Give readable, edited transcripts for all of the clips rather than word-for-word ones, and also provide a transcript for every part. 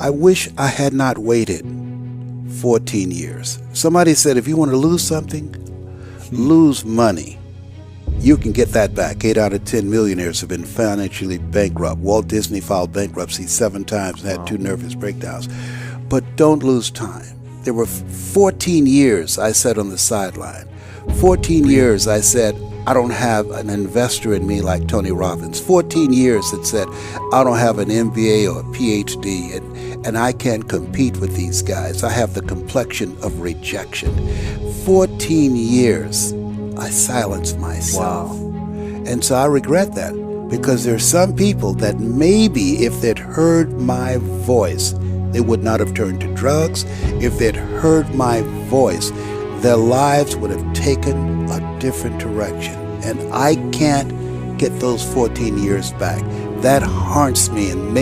I wish I had not waited 14 years. Somebody said if you want to lose something, lose money. You can get that back. 8 out of 10 millionaires have been financially bankrupt. Walt Disney filed bankruptcy 7 times and had 2 nervous breakdowns. But don't lose time. There were 14 years I sat on the sideline. 14 years I said, I don't have an investor in me like Tony Robbins. 14 years that said, I don't have an MBA or a PhD, and I can't compete with these guys. I have the complexion of rejection. 14 years I silenced myself. Wow. And so I regret that, because there are some people that maybe if they'd heard my voice, they would not have turned to drugs. If they'd heard my voice, their lives would have taken a different direction. And I can't get those 14 years back. That haunts me, and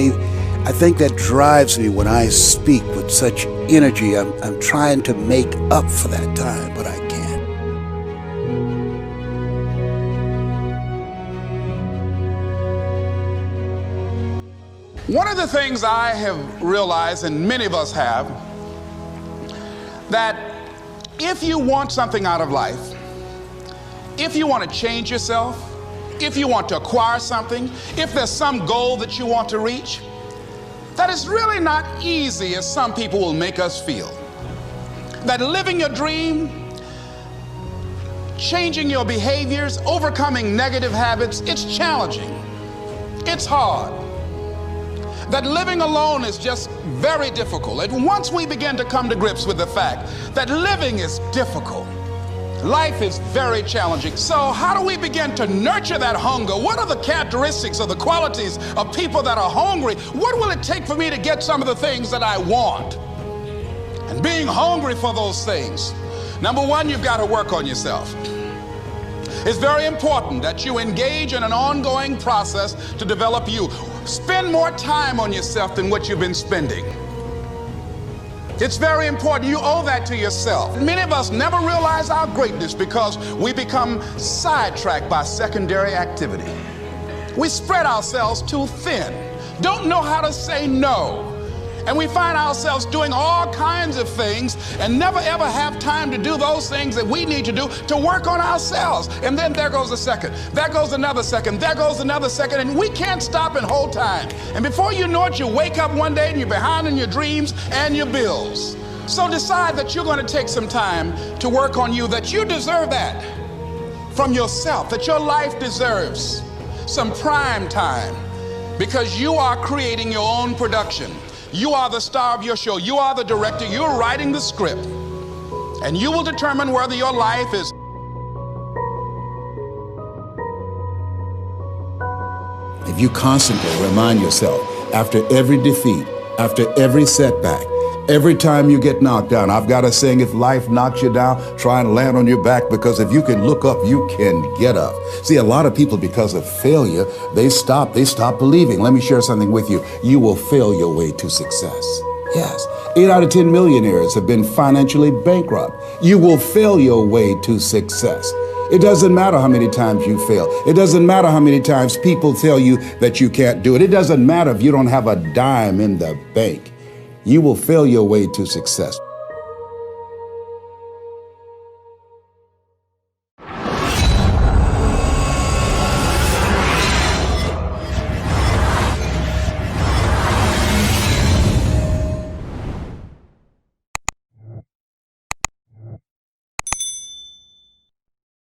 I think that drives me when I speak with such energy. I'm trying to make up for that time, but I can't. One of the things I have realized, and many of us have, that if you want something out of life, if you want to change yourself, if you want to acquire something, if there's some goal that you want to reach, that is really not easy as some people will make us feel. That living your dream, changing your behaviors, overcoming negative habits, it's challenging. It's hard. That living alone is just very difficult. And once we begin to come to grips with the fact that living is difficult, life is very challenging. So how do we begin to nurture that hunger? What are the characteristics or the qualities of people that are hungry? What will it take for me to get some of the things that I want? And being hungry for those things, number one, you've got to work on yourself. It's very important that you engage in an ongoing process to develop you. Spend more time on yourself than what you've been spending. It's very important. You owe that to yourself. Many of us never realize our greatness because we become sidetracked by secondary activity. We spread ourselves too thin, don't know how to say no. And we find ourselves doing all kinds of things and never ever have time to do those things that we need to do to work on ourselves. And then there goes a second, there goes another second, there goes another second, and we can't stop and hold time. And before you know it, you wake up one day and you're behind in your dreams and your bills. So decide that you're going to take some time to work on you, that you deserve that from yourself, that your life deserves some prime time, because you are creating your own production. You are the star of your show. You are the director. You're writing the script. And you will determine whether your life is. If you constantly remind yourself, after every defeat, after every setback, every time you get knocked down, I've got a saying, if life knocks you down, try and land on your back, because if you can look up, you can get up. See, a lot of people, because of failure, they stop believing. Let me share something with you. You will fail your way to success. Yes, 8 out of 10 millionaires have been financially bankrupt. You will fail your way to success. It doesn't matter how many times you fail. It doesn't matter how many times people tell you that you can't do it. It doesn't matter if you don't have a dime in the bank. You will fail your way to success.